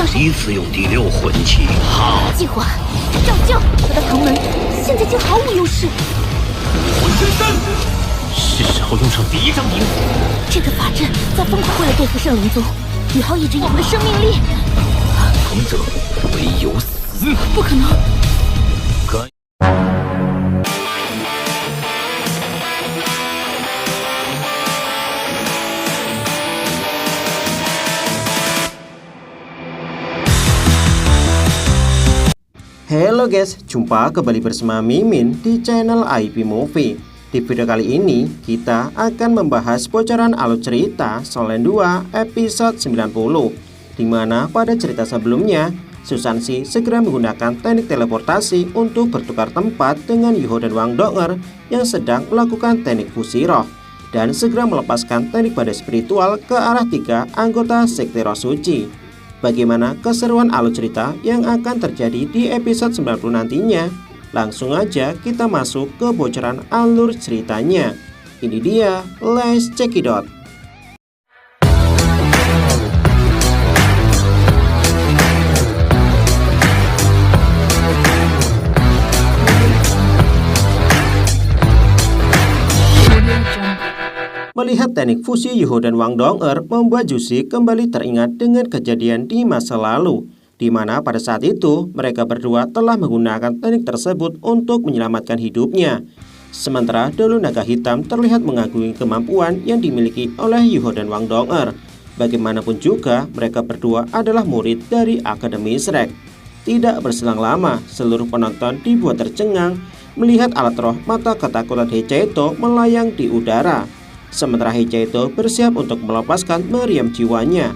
上谁？第一次用第六魂器，好！计划照旧，我的唐门现在竟毫无优势。魂真身，是时候用上第一张银符。这个法阵在疯狂为了对付圣灵宗，宇浩一直有了生命力。同者唯有死。不可能！可。Halo guys, jumpa kembali bersama Mimin di channel IP Movie. Di video kali ini kita akan membahas bocoran alur cerita Shonen 2 episode 90, dimana pada cerita sebelumnya Susanshi segera menggunakan teknik teleportasi untuk bertukar tempat dengan Yuho dan Wang Donger yang sedang melakukan teknik fusi roh, dan segera melepaskan teknik badai spiritual ke arah 3 anggota sekte roh suci. Bagaimana keseruan alur cerita yang akan terjadi di episode 90 nantinya? Langsung aja kita masuk ke bocoran alur ceritanya. Ini dia, let's check it out. Melihat teknik fusi Yuho dan Wang Donger membuat Jushi kembali teringat dengan kejadian di masa lalu, di mana pada saat itu mereka berdua telah menggunakan teknik tersebut untuk menyelamatkan hidupnya. Sementara dulu naga hitam terlihat mengagumi kemampuan yang dimiliki oleh Yuho dan Wang Donger. Bagaimanapun juga mereka berdua adalah murid dari Akademi Shrek. Tidak berselang lama, seluruh penonton dibuat tercengang melihat alat roh mata ketakutan Heichaito melayang di udara. Sementara Heichaito bersiap untuk melepaskan meriam jiwanya.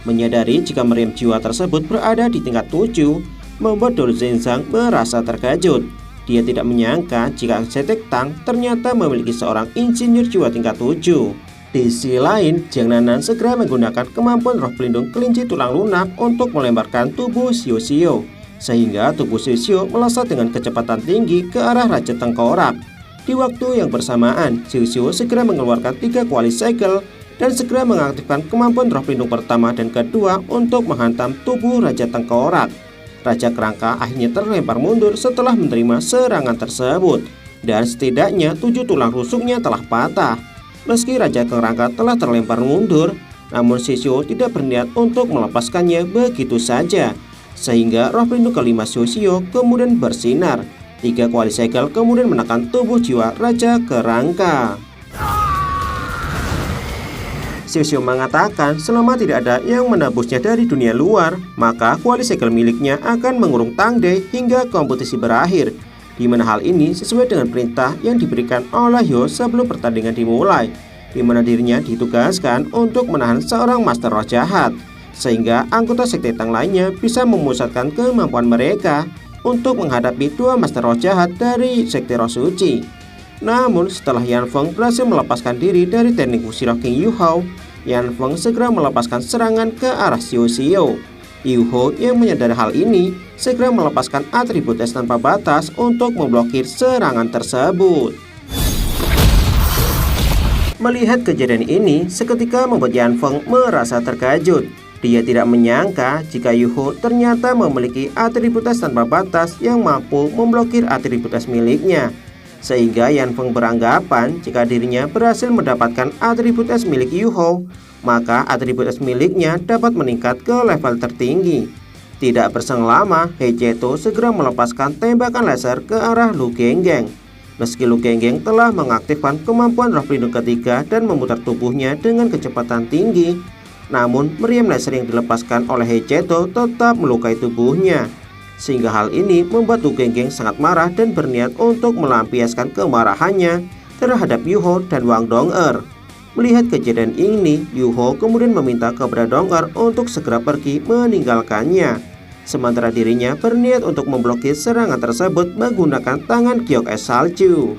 Menyadari jika meriam jiwa tersebut berada di tingkat 7, membuat Dou Zenzang merasa terkejut. Dia tidak menyangka jika Zetek Tang ternyata memiliki seorang insinyur jiwa tingkat 7. Di sisi lain, Jiang Nanan segera menggunakan kemampuan roh pelindung kelinci tulang lunak untuk melemparkan tubuh Xiao Xiao, sehingga tubuh Xiao Xiao melesat dengan kecepatan tinggi ke arah Raja Tengkorak. Di waktu yang bersamaan, Xiao Xiao segera mengeluarkan 3 kuali segel dan segera mengaktifkan kemampuan roh pelindung pertama dan kedua untuk menghantam tubuh Raja Tengkorak. Raja Kerangka akhirnya terlempar mundur setelah menerima serangan tersebut, dan setidaknya 7 tulang rusuknya telah patah. Meski Raja Kerangka telah terlempar mundur, namun Xiao Xiao tidak berniat untuk melepaskannya begitu saja, sehingga roh pelindung kelima Xiao Xiao kemudian bersinar. 3 kuali segel kemudian menekan tubuh jiwa Raja Kerangka. Xiao Xiao mengatakan selama tidak ada yang menebusnya dari dunia luar, maka kuali segel miliknya akan mengurung Tangde hingga kompetisi berakhir, di mana hal ini sesuai dengan perintah yang diberikan oleh Hyo sebelum pertandingan dimulai, di mana dirinya ditugaskan untuk menahan seorang master roh jahat, sehingga anggota sekte Tang lainnya bisa memusatkan kemampuan mereka untuk menghadapi 2 master roh jahat dari sekte roh suci. Namun setelah Yan Feng berhasil melepaskan diri dari teknik fusi roh King Yuho, Yan Feng segera melepaskan serangan ke arah Xiao Xiao. Yuho yang menyadari hal ini segera melepaskan atribut es tanpa batas untuk memblokir serangan tersebut. Melihat kejadian ini seketika membuat Yan Feng merasa terkejut. Dia tidak menyangka jika Yuho ternyata memiliki atribut es tanpa batas yang mampu memblokir atribut es miliknya. Sehingga Yan Feng beranggapan jika dirinya berhasil mendapatkan atribut es milik Yuho, maka atribut es miliknya dapat meningkat ke level tertinggi. Tidak berselang lama, Heichaito segera melepaskan tembakan laser ke arah Lu Genggeng. Meski Lu Genggeng telah mengaktifkan kemampuan roh pelindung ketiga dan memutar tubuhnya dengan kecepatan tinggi, namun meriam laser yang dilepaskan oleh Heichaito tetap melukai tubuhnya. Sehingga hal ini membuat Lu Genggeng sangat marah dan berniat untuk melampiaskan kemarahannya terhadap Yuho dan Wang Donger. Melihat kejadian ini, Yuho kemudian meminta kepada Donger untuk segera pergi meninggalkannya. Sementara dirinya berniat untuk memblokir serangan tersebut menggunakan tangan giok es salju.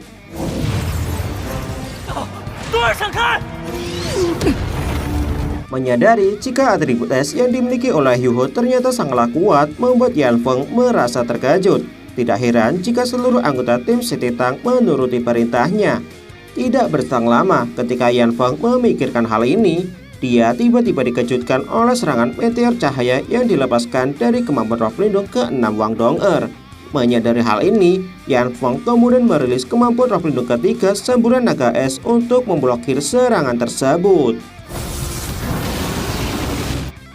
Menyadari jika atribut es yang dimiliki oleh Yuho ternyata sangatlah kuat, membuat Yan Feng merasa terkejut. Tidak heran jika seluruh anggota tim sekte Tang menuruti perintahnya. Tidak berselang lama ketika Yan Feng memikirkan hal ini, dia tiba-tiba dikejutkan oleh serangan meteor cahaya yang dilepaskan dari kemampuan roh pelindung ke-6 Wang Dong'er. Menyadari hal ini, Yan Feng kemudian merilis kemampuan roh pelindung ketiga semburan naga es untuk memblokir serangan tersebut.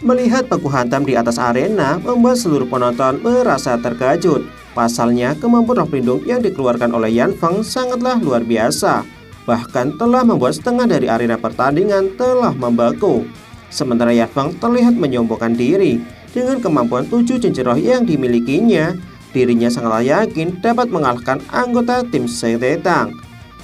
Melihat baku hantam di atas arena membuat seluruh penonton merasa terkejut. Pasalnya, kemampuan roh pelindung yang dikeluarkan oleh Yan Feng sangatlah luar biasa. Bahkan telah membuat setengah dari arena pertandingan telah membeku. Sementara Yan Feng terlihat menyombongkan diri. Dengan kemampuan 7 cincin roh yang dimilikinya, dirinya sangatlah yakin dapat mengalahkan anggota tim Sekte Tang.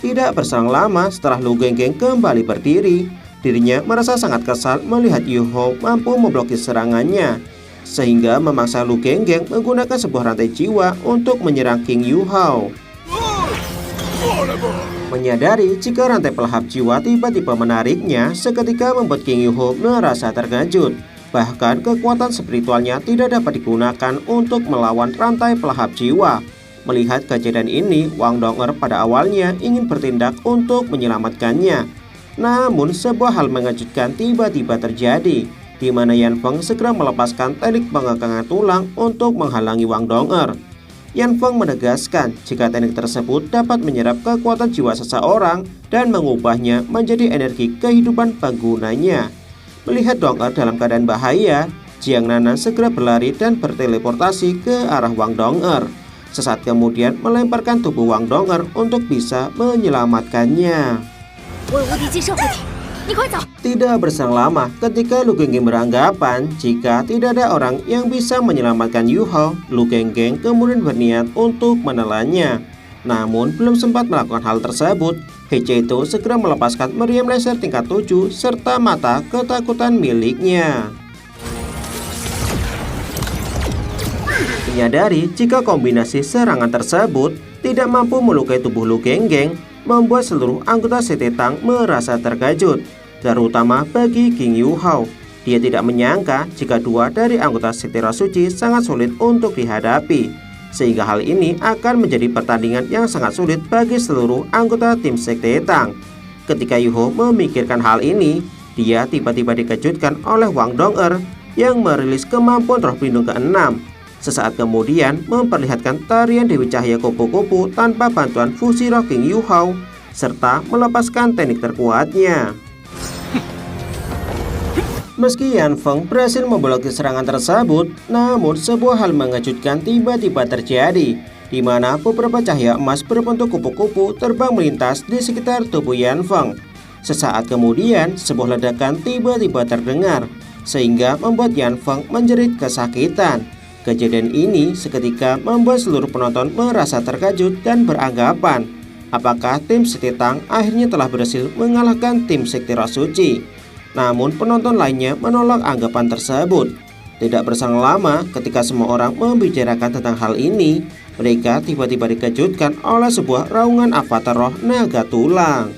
Tidak berselang lama setelah Lu Genggeng kembali berdiri, dirinya merasa sangat kesal melihat Yu Hao mampu memblokir serangannya, sehingga memaksa Lu Genggeng menggunakan sebuah rantai jiwa untuk menyerang King Yu Hao. Menyadari jika rantai pelahap jiwa tiba-tiba menariknya, seketika membuat King Yu Hao merasa terkejut. Bahkan kekuatan spiritualnya tidak dapat digunakan untuk melawan rantai pelahap jiwa. Melihat kejadian ini, Wang Dong'er pada awalnya ingin bertindak untuk menyelamatkannya. Namun sebuah hal mengejutkan tiba-tiba terjadi, di mana Yan Feng segera melepaskan teknik pengekangan tulang untuk menghalangi Wang Dong'er. Yan Feng menegaskan jika teknik tersebut dapat menyerap kekuatan jiwa seseorang dan mengubahnya menjadi energi kehidupan penggunanya. Melihat Dong'er dalam keadaan bahaya, Jiang Nanan segera berlari dan berteleportasi ke arah Wang Dong'er. Sesaat kemudian melemparkan tubuh Wang Dong'er untuk bisa menyelamatkannya. Tidak berselang lama ketika Lu Genggeng beranggapan jika tidak ada orang yang bisa menyelamatkan Yu Hao, Lu Genggeng kemudian berniat untuk menelannya. Namun belum sempat melakukan hal tersebut, Hechito segera melepaskan meriam laser tingkat 7 serta mata ketakutan miliknya. Menyadari jika kombinasi serangan tersebut tidak mampu melukai tubuh Lu Genggeng, membuat seluruh anggota Sekte Tang merasa terkejut, terutama bagi King Yu Hao. Dia tidak menyangka jika dua dari anggota Sekte Roh Suci sangat sulit untuk dihadapi, sehingga hal ini akan menjadi pertandingan yang sangat sulit bagi seluruh anggota tim Sekte Tang. Ketika Yu Hao memikirkan hal ini, dia tiba-tiba dikejutkan oleh Wang Dong'er yang merilis kemampuan roh pelindung ke-6. Sesaat kemudian memperlihatkan tarian Dewi Cahaya kupu-kupu tanpa bantuan fusi roh King Yu Hao, serta melepaskan teknik terkuatnya. Meski Yan Feng berhasil memblokir serangan tersebut, namun sebuah hal mengejutkan tiba-tiba terjadi, di mana beberapa cahaya emas berbentuk kupu-kupu terbang melintas di sekitar tubuh Yan Feng. Sesaat kemudian, sebuah ledakan tiba-tiba terdengar, sehingga membuat Yan Feng menjerit kesakitan. Kejadian ini seketika membuat seluruh penonton merasa terkejut dan beranggapan, apakah tim Sekte Tang akhirnya telah berhasil mengalahkan tim Sekte Roh Suci. Namun penonton lainnya menolak anggapan tersebut. Tidak berselang lama ketika semua orang membicarakan tentang hal ini, mereka tiba-tiba dikejutkan oleh sebuah raungan avatar roh naga tulang.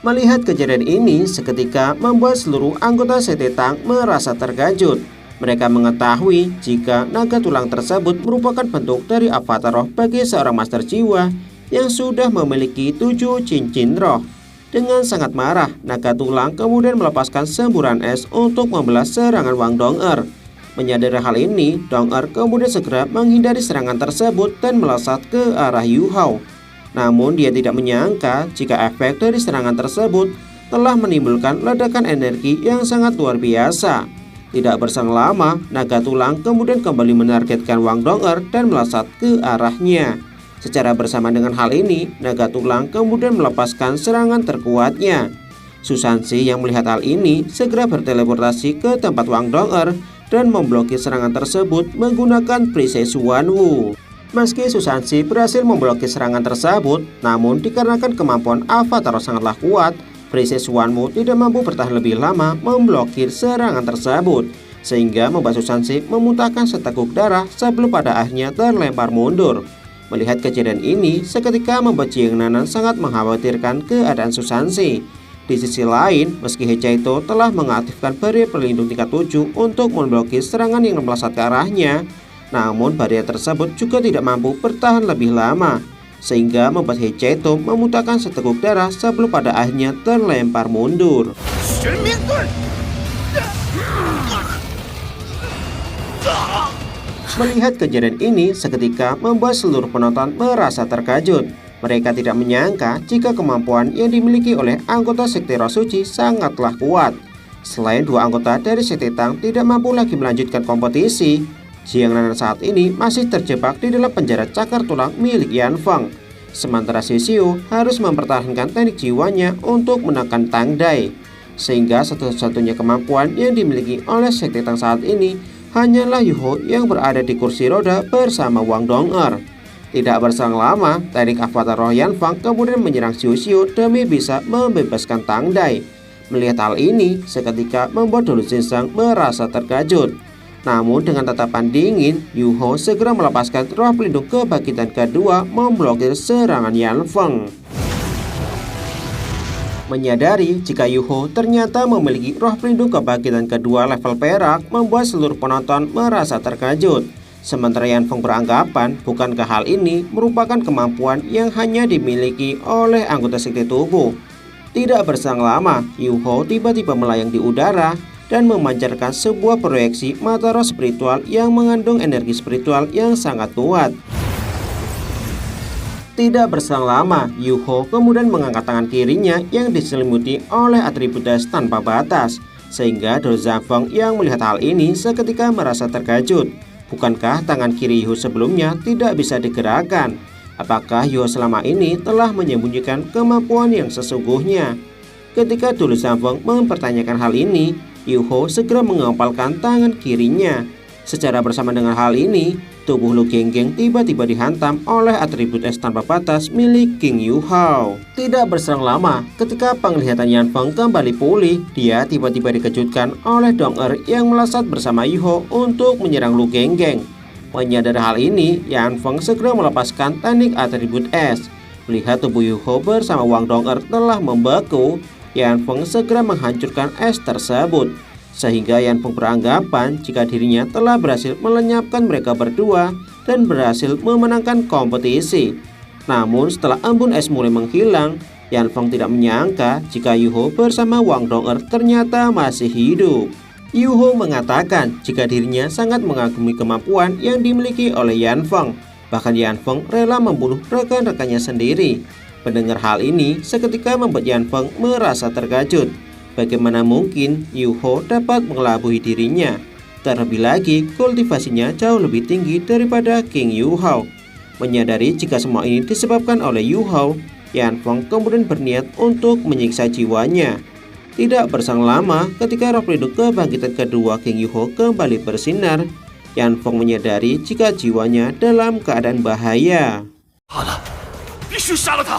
Melihat kejadian ini seketika membuat seluruh anggota Sekte Tang merasa terkejut. Mereka mengetahui jika naga tulang tersebut merupakan bentuk dari avatar roh bagi seorang master jiwa yang sudah memiliki 7 cincin roh. Dengan sangat marah, naga tulang kemudian melepaskan semburan es untuk membelah serangan Wang Dong'er. Menyadari hal ini, Dong'er kemudian segera menghindari serangan tersebut dan melesat ke arah Yu Hao. Namun dia tidak menyangka jika efek dari serangan tersebut telah menimbulkan ledakan energi yang sangat luar biasa. Tidak berselang lama, naga tulang kemudian kembali menargetkan Wang Dong'er dan melesat ke arahnya. Secara bersamaan dengan hal ini, naga tulang kemudian melepaskan serangan terkuatnya. Susansi yang melihat hal ini segera berteleportasi ke tempat Wang Dong'er dan memblokir serangan tersebut menggunakan Princess Wanwu. Meski Susansi berhasil memblokir serangan tersebut, namun dikarenakan kemampuan avatar sangatlah kuat, Princess Wanwu tidak mampu bertahan lebih lama memblokir serangan tersebut, sehingga membuat Susansi memuntahkan seteguk darah sebelum pada akhirnya terlempar mundur. Melihat kejadian ini, seketika membuat Jiang Nanan sangat mengkhawatirkan keadaan Susansi. Di sisi lain, meski Hechito telah mengaktifkan barrier pelindung tingkat 7 untuk memblokir serangan yang melesat ke arahnya, namun barrier tersebut juga tidak mampu bertahan lebih lama. sehingga membuat He Cheto memuntahkan seteguk darah sebelum pada akhirnya terlempar mundur. 玄冥盾！ Melihat kejadian ini seketika membuat seluruh penonton merasa terkejut. Mereka tidak menyangka jika kemampuan yang dimiliki oleh anggota Sekte Roh Suci sangatlah kuat. Selain dua anggota dari Sekte Tang tidak mampu lagi melanjutkan kompetisi, Jiang Nanan saat ini masih terjebak di dalam penjara cakar tulang milik Yan Feng. Sementara Xixiu harus mempertahankan teknik jiwanya untuk menekan Tang Dai. Sehingga satu-satunya kemampuan yang dimiliki oleh Sekte Tang saat ini hanyalah Yu Hou yang berada di kursi roda bersama Wang Dong'er. Tidak berselang lama, teknik avatar roh Yan Feng kemudian menyerang Xixiu demi bisa membebaskan Tang Dai. Melihat hal ini, seketika membuat Dolu Xinsang merasa terkejut. Namun dengan tatapan dingin, Yu Hou segera melepaskan roh pelindung kebangkitan kedua memblokir serangan Yan Feng. Menyadari jika Yu Hou ternyata memiliki roh pelindung kebangkitan kedua level perak membuat seluruh penonton merasa terkejut. Sementara Yan Feng beranggapan bukankah hal ini merupakan kemampuan yang hanya dimiliki oleh anggota sekte tubuh. Tidak berselang lama, Yu Hou tiba-tiba melayang di udara dan memancarkan sebuah proyeksi mata roh spiritual yang mengandung energi spiritual yang sangat kuat. Tidak berselang lama, Yu Hou kemudian mengangkat tangan kirinya yang diselimuti oleh atribut es tanpa batas, sehingga Dou Zhafeng yang melihat hal ini seketika merasa terkejut. Bukankah tangan kiri Yu Hou sebelumnya tidak bisa digerakkan? Apakah Yu Hou selama ini telah menyembunyikan kemampuan yang sesungguhnya? Ketika Dou Zhafeng mempertanyakan hal ini, Yu Hou segera mengepalkan tangan kirinya. Secara bersama dengan hal ini, tubuh Lu Genggeng tiba-tiba dihantam oleh atribut es tanpa batas milik King Yu Hao. Tidak berselang lama, ketika penglihatan Yan Feng kembali pulih, dia tiba-tiba dikejutkan oleh Dong'er yang melesat bersama Yu Hou untuk menyerang Lu Genggeng. Menyadari hal ini, Yan Feng segera melepaskan teknik atribut es. Melihat tubuh Yu Hou bersama Wang Dong'er telah membeku, Yan Feng segera menghancurkan es tersebut. Sehingga Yan Feng beranggapan jika dirinya telah berhasil melenyapkan mereka berdua dan berhasil memenangkan kompetisi. Namun setelah embun es mulai menghilang, Yan Feng tidak menyangka jika Yu Hou bersama Wang Dong'er ternyata masih hidup. Yu Hou mengatakan jika dirinya sangat mengagumi kemampuan yang dimiliki oleh Yan Feng. Bahkan Yan Feng rela membunuh rekan-rekannya sendiri. Mendengar hal ini seketika membuat Yan Feng merasa terkejut. Bagaimana mungkin Yu Hou dapat mengelabui dirinya? Terlebih lagi, kultivasinya jauh lebih tinggi daripada King Yu Hao. Menyadari jika semua ini disebabkan oleh Yu Hao, Yan Feng kemudian berniat untuk menyiksa jiwanya. Tidak berselang lama, ketika roh pelindung kebangkitan kedua King Yu Hao kembali bersinar, Yan Feng menyadari jika jiwanya dalam keadaan bahaya. 好了，必须杀了他！